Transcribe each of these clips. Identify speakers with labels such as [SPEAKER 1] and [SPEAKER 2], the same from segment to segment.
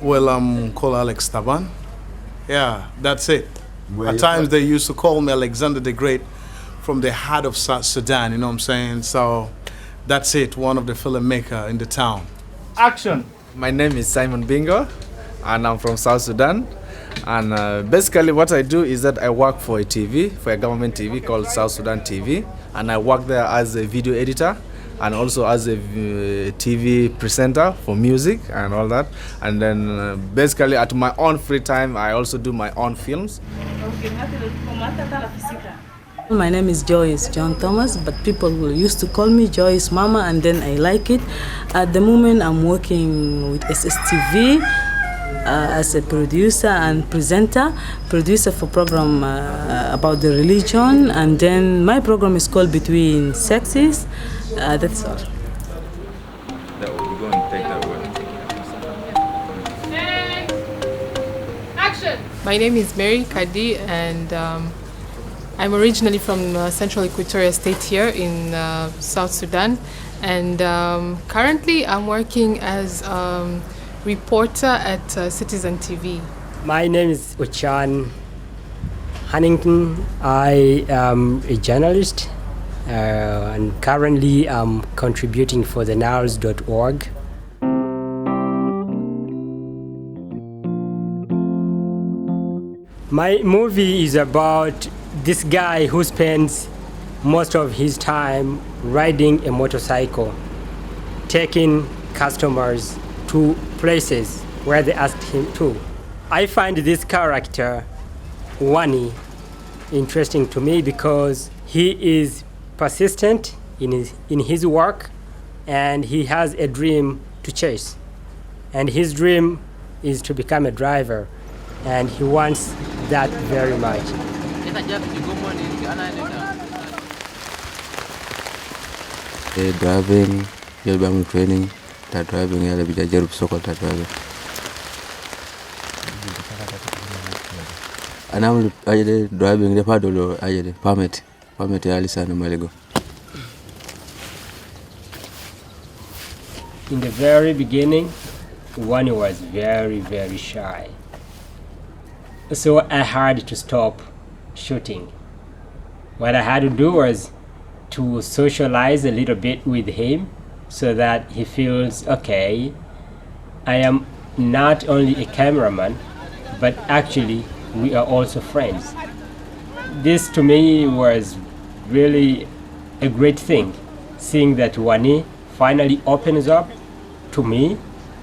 [SPEAKER 1] Well, I'm called Alex Taban. Yeah, that's it. At times they used to call me Alexander the Great from the heart of South Sudan, you know what I'm saying? So that's it, one of the filmmakers in the town.
[SPEAKER 2] Action!
[SPEAKER 3] My name is Simon Bingo, and I'm from South Sudan. And basically what I do is that I work for a government TV called South Sudan TV. And I work there as a video editor and also as a TV presenter for music and all that. And then basically at my own free time, I also do my own films.
[SPEAKER 4] My name is Joyce John Thomas, but people used to call me Joyce Mama, and then I like it. At the moment, I'm working with SSTV as a producer and producer for program about the religion, and then my program is called Between Sexes. That's all.
[SPEAKER 3] That will be going to take that one.
[SPEAKER 5] Action! My name is Mary Kadi, and I'm originally from Central Equatoria State here in South Sudan, and currently I'm working as reporter at Citizen TV.
[SPEAKER 6] My name is Uchan Huntington. I am a journalist and currently I'm contributing for the Nowls.org. My movie is about this guy who spends most of his time riding a motorcycle, taking customers to places where they asked him to. I find this character, Wani, interesting to me because he is persistent in his work and he has a dream to chase. And his dream is to become a driver, and he wants that very much.
[SPEAKER 7] Driving, I'm training, driving, I'm driving. And I'm driving the paddle, permit Alisa and Maligo.
[SPEAKER 6] In the very beginning, Wani was very, very shy. So I had to stop shooting. What I had to do was to socialize a little bit with him so that he feels, okay, I am not only a cameraman, but actually we are also friends. This to me was really a great thing, seeing that Wani finally opens up to me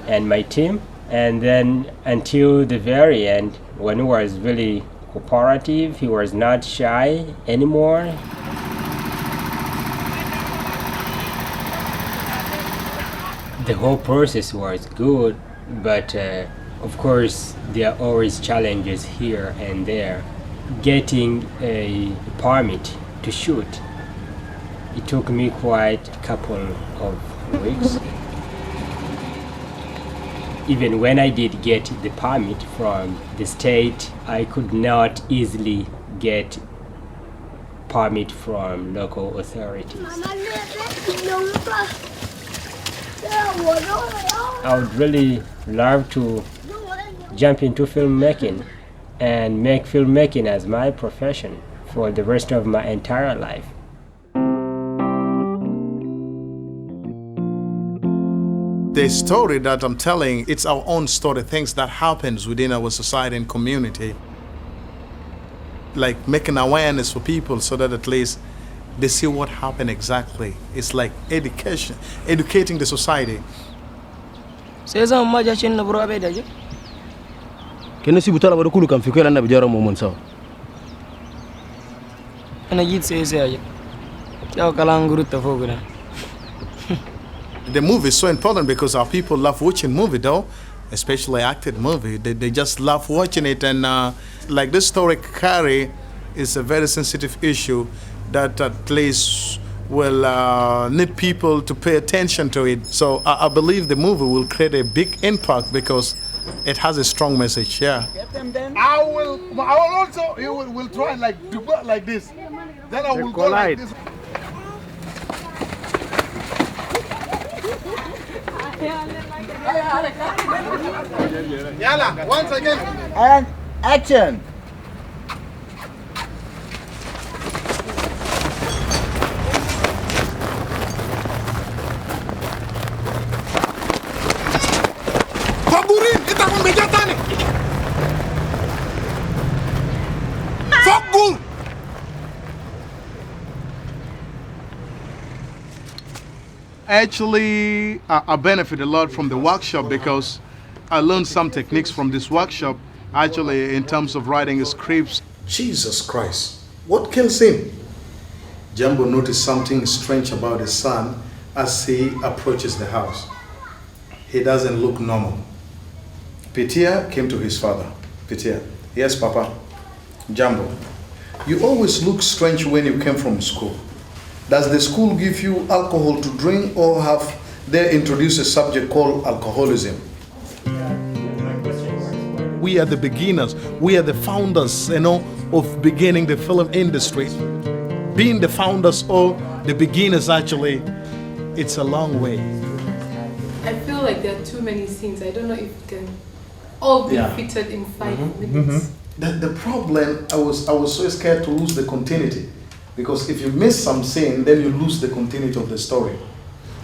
[SPEAKER 6] and my team, and then until the very end, when he was really cooperative, he was not shy anymore. The whole process was good, but of course there are always challenges here and there. Getting a permit to shoot, it took me quite a couple of weeks. Even when I did get the permit from the state, I could not easily get permit from local authorities. I would really love to jump into filmmaking and make filmmaking as my profession for the rest of my entire life.
[SPEAKER 1] The story that I'm telling, it's our own story, things that happens within our society and community. Like making awareness for people so that at least they see what happened exactly. It's like education, educating the society.
[SPEAKER 8] Kena si butala baru kulu kan fikir anda bicara momen saw.
[SPEAKER 9] Ana jit se aja. Jauh kalang guru tafoguna.
[SPEAKER 1] The movie is so important because our people love watching movie though, especially acted movie. They just love watching it, and like this story carry is a very sensitive issue that at least will need people to pay attention to it. So I believe the movie will create a big impact because it has a strong message. Yeah.
[SPEAKER 2] I will also will try like this. Then I will go like this. Yalla, once again.
[SPEAKER 10] And action.
[SPEAKER 2] Faburin, kita membejatani. Fakul.
[SPEAKER 1] Actually, I benefit a lot from the workshop because I learned some techniques from this workshop, actually in terms of writing scripts. Jesus Christ, what kills him? Jumbo noticed something strange about his son as he approaches the house. He doesn't look normal. Pitia came to his father. Pitia, yes, Papa. Jumbo, you always look strange when you came from school. Does the school give you alcohol to drink, or have they introduced a subject called alcoholism? We are the beginners. We are the founders, of beginning the film industry. Being the founders or the beginners, actually, it's a long way.
[SPEAKER 5] I feel like there are too many scenes. I don't know if it can all be fitted in 5 minutes.
[SPEAKER 1] The problem, I was so scared to lose the continuity. Because if you miss some scene, then you lose the continuity of the story.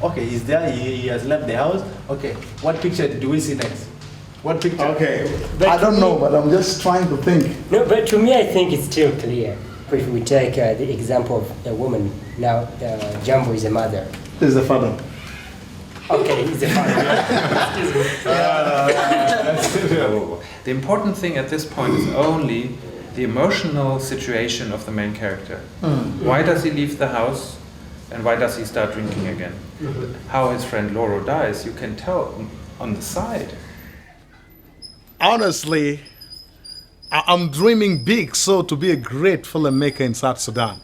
[SPEAKER 3] Okay, he's there, he has left the house. Okay, what picture do we see next? What picture?
[SPEAKER 1] Okay, I don't know, but I'm just trying to think.
[SPEAKER 6] No, but to me, I think it's still clear. If we take the example of a woman, now Jumbo is a mother.
[SPEAKER 1] This is the father.
[SPEAKER 6] Okay, he's a father.
[SPEAKER 11] The important thing at this point is only the emotional situation of the main character. Why does he leave the house and why does he start drinking again? How his friend Loro dies, you can tell on the side.
[SPEAKER 1] Honestly, I'm dreaming big, so to be a great filmmaker in South Sudan,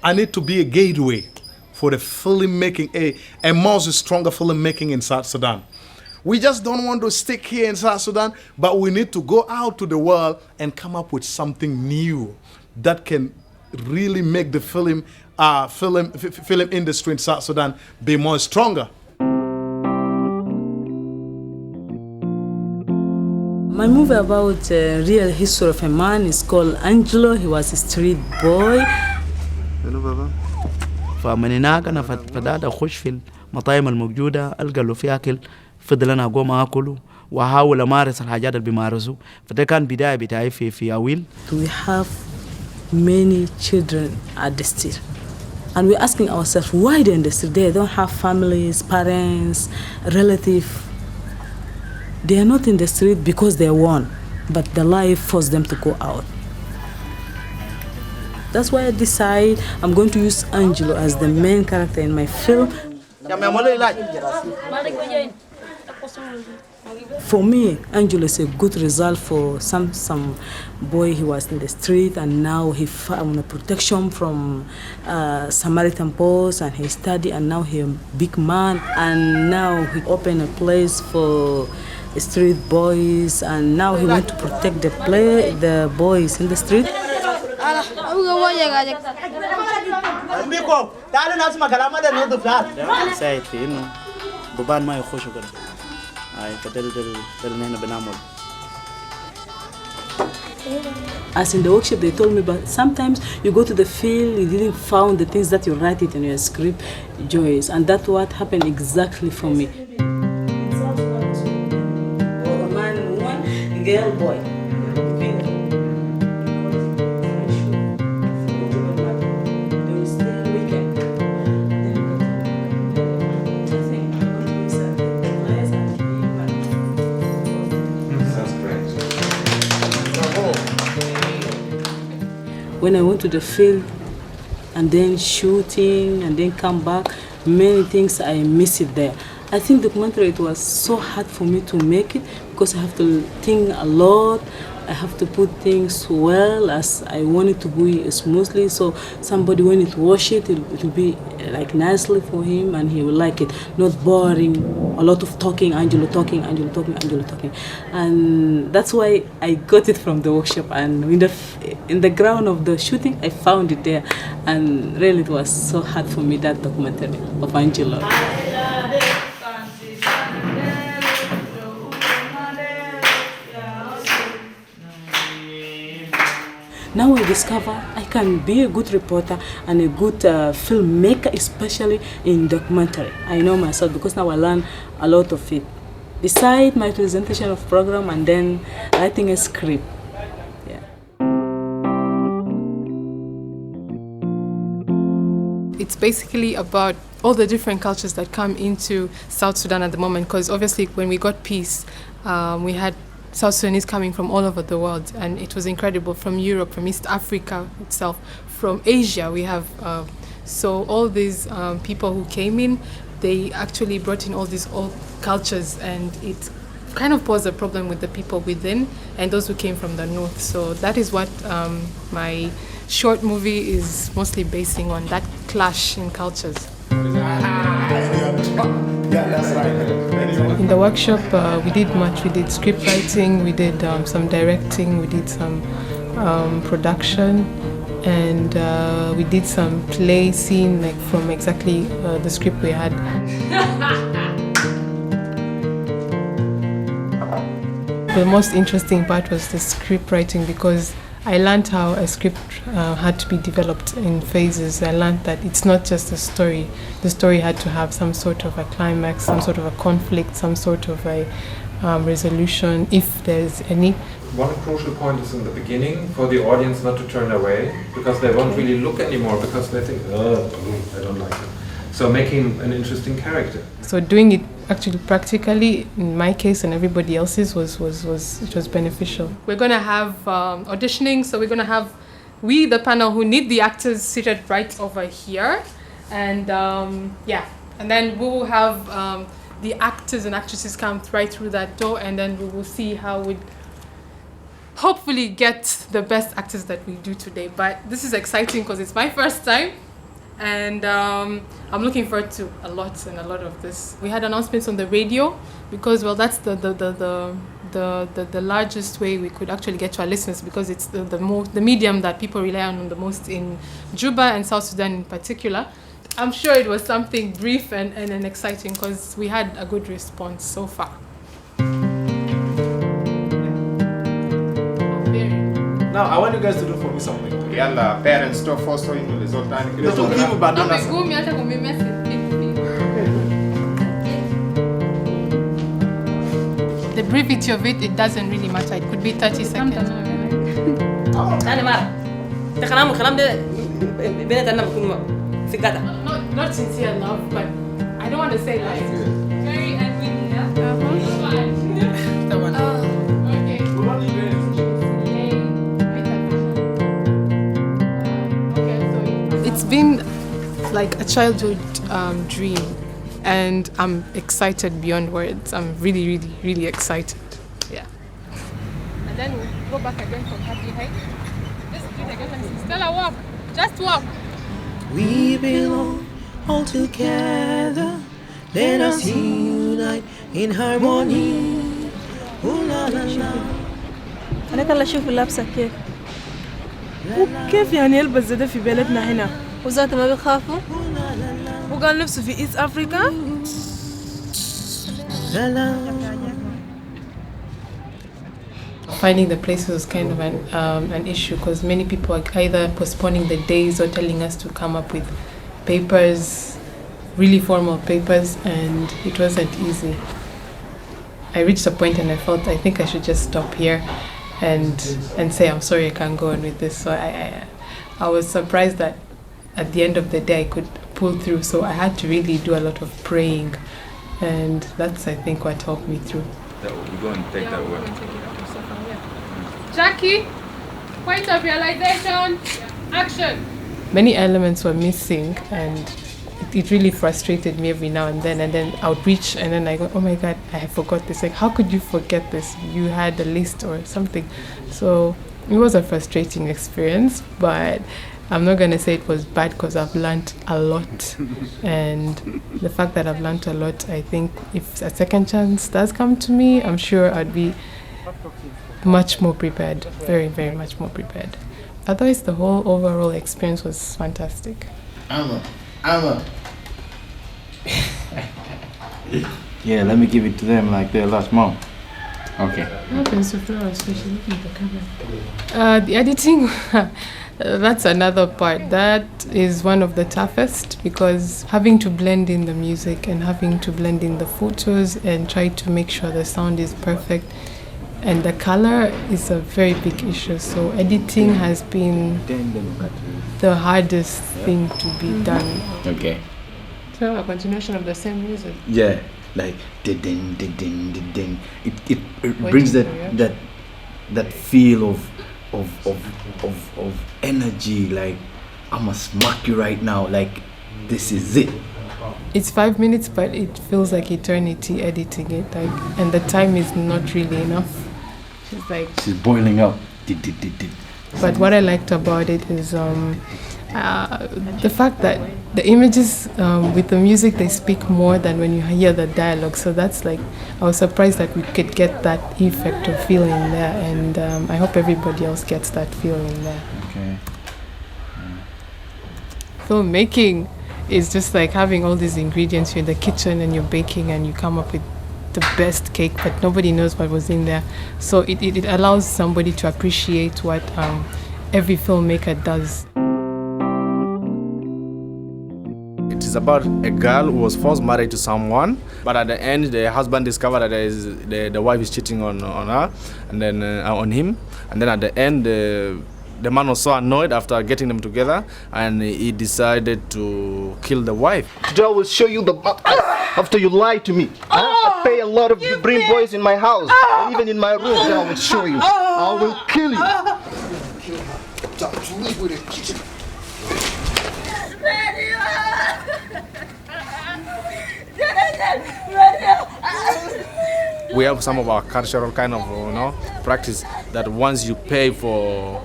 [SPEAKER 1] I need to be a gateway for the filmmaking, a more stronger filmmaking in South Sudan. We just don't want to stick here in South Sudan, but we need to go out to the world and come up with something new that can really make the film industry in South Sudan be more stronger.
[SPEAKER 4] My movie about the real history of a man is called Angelo. He was a street boy.
[SPEAKER 10] فمن هناك أنا بدأت أخش في المطاعم الموجودة ألقى له في أكل فضل أنا أقوم أكله وأحاول أمارس الحاجات اللي بيمارسوا فده كان بداية بتاعي في أويل.
[SPEAKER 4] We have many children at the street and we're asking ourselves why they're in the street. They don't have families, parents, relatives. They are not in the street because they want, but the life forced them to go out. That's why I decide I'm going to use Angelo as the main character in my film. For me, Angelo is a good result for some boy. He was in the street and now he found protection from Samaritan Post and he studied and now he's a big man and now he opened a place for street boys and now he want to protect the boys in the street.
[SPEAKER 10] ساعد في إنه ببان ما يخشوا كده. فدل نحن بنعمل.
[SPEAKER 4] As in the workshop, they told me, but sometimes you go to the field, you didn't find the things that you write it in your script, Joyce, and that's what happened exactly for me. Man, woman, girl, boy. When I went to the field and then shooting and then come back, many things I miss it there. I think documentary, it was so hard for me to make it because I have to think a lot. I have to put things well as I want it to be smoothly. So somebody when it watch it, it will be like nicely for him and he will like it. Not boring, a lot of talking, Angelo talking, Angelo talking, Angelo talking. And that's why I got it from the workshop. And in the ground of the shooting, I found it there. And really it was so hard for me, that documentary of Angelo. Now I discover I can be a good reporter and a good filmmaker, especially in documentary. I know myself because now I learn a lot of it. Beside my presentation of program and then writing a script. Yeah.
[SPEAKER 5] It's basically about all the different cultures that come into South Sudan at the moment, because obviously when we got peace, we had South Sudanese coming from all over the world, and it was incredible, from Europe, from East Africa itself, from Asia we have, so all these people who came in, they actually brought in all these old cultures, and it kind of posed a problem with the people within and those who came from the north. So that is what my short movie is mostly basing on, that clash in cultures. In the workshop we did much. We did script writing, we did some directing, we did some production, and we did some play scene, like from exactly the script we had. The most interesting part was the script writing, because I learned how a script had to be developed in phases. I learned that it's not just a story. The story had to have some sort of a climax, some sort of a conflict, some sort of a resolution, if there's any.
[SPEAKER 11] One crucial point is in the beginning for the audience not to turn away, because they won't really look anymore, because they think, oh, I don't like it. So making an interesting character.
[SPEAKER 5] So doing it actually practically, in my case and everybody else's, was beneficial. We're going to have auditioning, so we're going to have the panel who need the actors seated right over here, and and then we will have the actors and actresses come right through that door, and then we will see how we hopefully get the best actors that we do today. But this is exciting because it's my first time, and I'm looking forward to a lot of this. We had announcements on the radio because, well, that's the largest way we could actually get to our listeners, because it's the medium that people rely on the most in Juba and South Sudan in particular. I'm sure it was something brief and exciting, because we had a good response so far.
[SPEAKER 3] Now I want you guys to do for me something.
[SPEAKER 12] Yalla, parents to foster in the result.
[SPEAKER 5] The brevity of it doesn't really matter. It could be 30 seconds. Not sincere love, but I don't want to say love. Very unwilling, It's been like a childhood dream, and I'm excited beyond words. I'm really, really, really excited. Yeah. And then we'll go back again from happy height. Just do it again. Stella, walk. Just walk.
[SPEAKER 13] We belong all together. Let us unite in harmony. Ooh la la la.
[SPEAKER 14] أنا كلا شوف اللبسة كيف. كيف يعني يلبس زي ده في بلدنا هنا؟ وذاته ما بيخافوا؟ وقال نفسه في إيست أفريقيا؟
[SPEAKER 5] Finding the places was kind of an issue, because many people are either postponing the days or telling us to come up with papers, really formal papers, and it wasn't easy. I reached a point and I felt I think I should just stop here and say I'm sorry, I can't go on with this. So I was surprised that at the end of the day I could pull through. So I had to really do a lot of praying, and that's, I think, what helped me through.
[SPEAKER 12] We're going to take that one.
[SPEAKER 5] Jackie, point of realization, action. Many elements were missing, and it really frustrated me every now and then I would reach and then I go, oh my God, I forgot this. Like, how could you forget this? You had a list or something. So it was a frustrating experience, but I'm not going to say it was bad, because I've learned a lot. And the fact that I've learned a lot, I think if a second chance does come to me, I'm sure I'd be much more prepared, very, very much more prepared. Otherwise, the whole overall experience was fantastic.
[SPEAKER 15] Yeah, let me give it to them like their last mom. Okay.
[SPEAKER 5] The editing, that's another part. That is one of the toughest because having to blend in the music and having to blend in the photos and try to make sure the sound is perfect and the color is a very big issue. So editing has been the hardest thing to be done.
[SPEAKER 15] Okay.
[SPEAKER 5] So a continuation of the same music.
[SPEAKER 15] Yeah, like ding. It brings that feel of energy. Like I'ma smack you right now. Like this is it.
[SPEAKER 5] It's 5 minutes, but it feels like eternity editing it. Like, and the time is not really enough.
[SPEAKER 15] She's boiling up.
[SPEAKER 5] But what I liked about it is the fact that the images with the music, they speak more than when you hear the dialogue. So that's like, I was surprised that we could get that effect of feeling there, and I hope everybody else gets that feeling there.
[SPEAKER 15] Okay.
[SPEAKER 5] Filmmaking is just like having all these ingredients. You're in the kitchen and you're baking and you come up with the best cake, but nobody knows what was in there. So it allows somebody to appreciate what every filmmaker does.
[SPEAKER 3] It is about a girl who was first married to someone, but at the end the husband discovered that the wife is cheating on her, and then on him, and then at the end the man was so annoyed after getting them together, and he decided to kill the wife.
[SPEAKER 8] Today I will show you the after you lied to me. I pay a lot of you bring boys in my house, and even in my room. Today I will show you. I will kill you.
[SPEAKER 3] We have some of our cultural kind of practice that once you pay for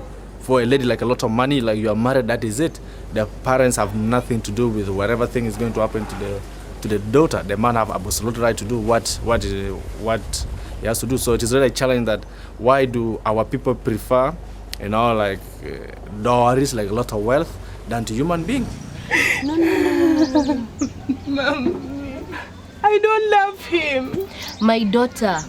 [SPEAKER 3] a lady like a lot of money, like you are married, that is it. The parents have nothing to do with whatever thing is going to happen to the daughter. The man have absolute right to do what he has to do. So it is really a challenge that why do our people prefer, like dowries, like a lot of wealth, than to human being?
[SPEAKER 14] No. Mom, I don't love him.
[SPEAKER 16] My daughter,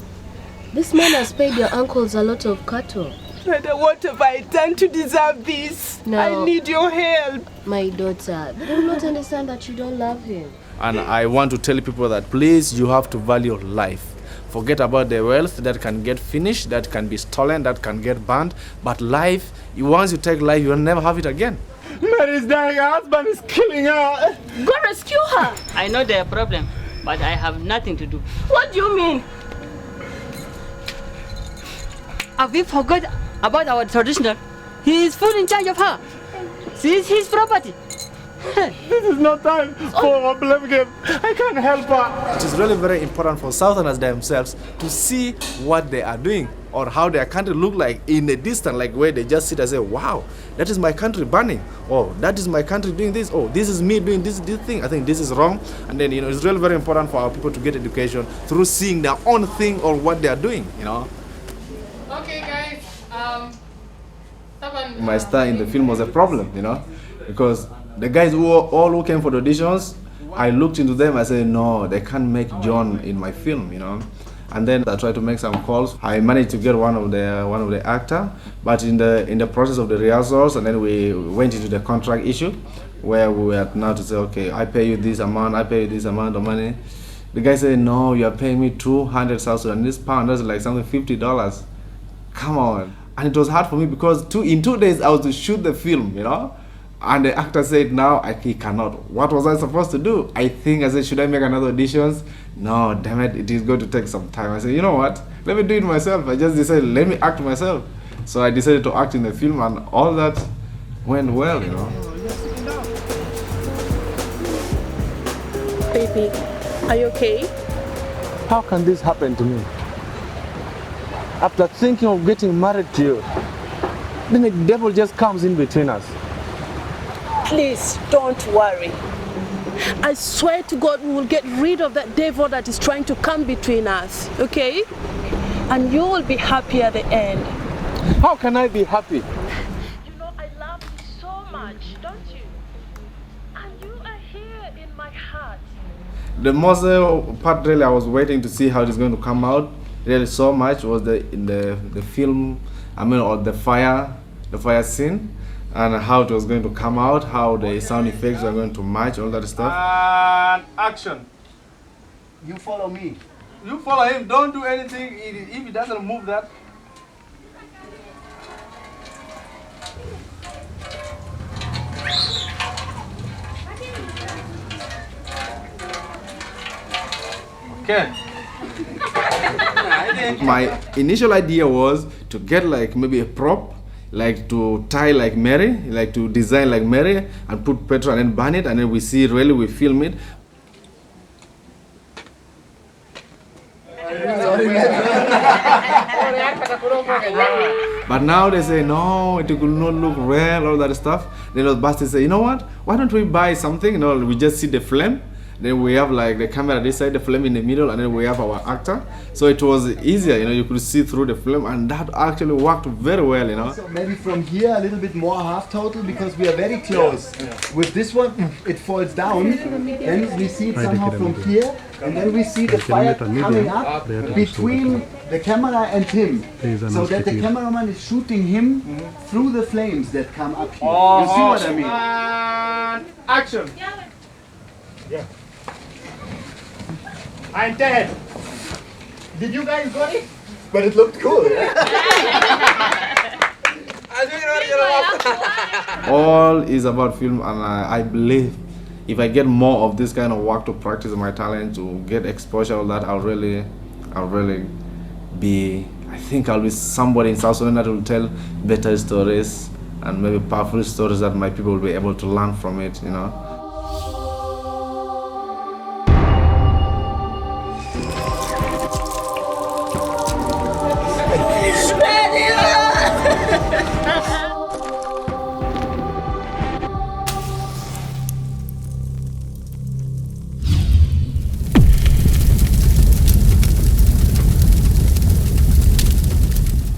[SPEAKER 16] this man has paid your uncles a lot of cattle.
[SPEAKER 14] Brother, what have I done to deserve this?
[SPEAKER 16] No.
[SPEAKER 14] I need your help.
[SPEAKER 16] My daughter, they do not understand that you don't love him.
[SPEAKER 3] And I want to tell people that please, you have to value life. Forget about the wealth that can get finished, that can be stolen, that can get burned. But life, once you take life, you will never have it again.
[SPEAKER 17] Mary's dying, her husband is killing her.
[SPEAKER 16] Go rescue her.
[SPEAKER 18] I know their problem, but I have nothing to do.
[SPEAKER 16] What do you mean?
[SPEAKER 18] Have we forgot about our traditional? He is full in charge of her. She is his property.
[SPEAKER 17] This is not time for a blame game. I can't help her.
[SPEAKER 3] It is really very important for Southerners themselves to see what they are doing or how their country look like in a distance, like where they just sit and say, wow, that is my country burning. Oh, that is my country doing this. Oh, this is me doing this thing. I think this is wrong. And then, it's really very important for our people to get education through seeing their own thing or what they are doing,
[SPEAKER 5] Okay, guys.
[SPEAKER 3] My star in the film was a problem, because the guys who came for the auditions, I looked into them, I said, no, they can't make John in my film, And then I tried to make some calls. I managed to get one of the actor, but in the process of the rehearsals, and then we went into the contract issue, where we were now to say, okay, I pay you this amount, I pay you this amount of money. The guy said, no, you are paying me 200 South Sudanese pounds, that's like something $50. Come on. And it was hard for me because in 2 days I was to shoot the film, And the actor said, now he cannot. What was I supposed to do? I said, should I make another auditions? No, damn it, it is going to take some time. I said, you know what? Let me do it myself. I just decided, let me act myself. So I decided to act in the film, and all that went well,
[SPEAKER 14] Baby, are you okay?
[SPEAKER 17] How can this happen to me? After thinking of getting married to you, then the devil just comes in between us.
[SPEAKER 14] Please, don't worry. I swear to God we will get rid of that devil that is trying to come between us, okay? And you will be happy at the end.
[SPEAKER 17] How can I be happy?
[SPEAKER 14] I love you so much, don't you? And you are here in my heart.
[SPEAKER 3] The most part really I was waiting to see how it is going to come out. really so much was the film, or the fire scene, and how it was going to come out, how the sound effects are going to match, all that stuff.
[SPEAKER 17] And action.
[SPEAKER 8] You follow me.
[SPEAKER 17] You follow him. Don't do anything. If he doesn't move that. Okay.
[SPEAKER 3] My initial idea was to get like maybe a prop, like to tie like Mary, like to design like Mary and put petrol and then burn it, and then we film it. But now they say no, it will not look real, all that stuff. Then the bastard say, you know what? Why don't we buy something? You know, we just see the flame. Then we have like the camera this side, the flame in the middle, and then we have our actor. So it was easier, you know, you could see through the film, and that actually worked very well, you know.
[SPEAKER 8] So maybe from here a little bit more half total, because we are very close. With this one, it falls down, then we see it somehow from here, and then we see the fire coming up between the camera and him, so that the cameraman is shooting him through the flames that come up here. You see what I mean?
[SPEAKER 17] And action. Yeah. And dead. Did you guys got it?
[SPEAKER 8] But it looked cool.
[SPEAKER 3] All is about film, and I believe if I get more of this kind of work to practice my talent, to get exposure, all that, I'll really be, I think I'll be somebody in South Sudan that will tell better stories and maybe powerful stories that my people will be able to learn from it, you know.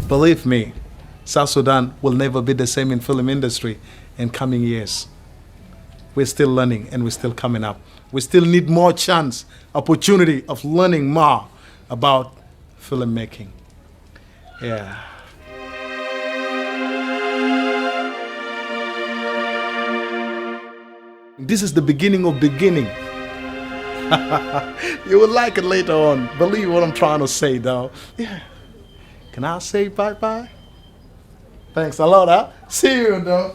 [SPEAKER 1] Believe me, South Sudan will never be the same in film industry in coming years. We're still learning and we're still coming up. We still need more chance, opportunity of learning more about filmmaking. Yeah. This is the beginning of beginning. You will like it later on. Believe what I'm trying to say, though. Yeah. Can I say bye-bye? Thanks a lot, huh? See you, though.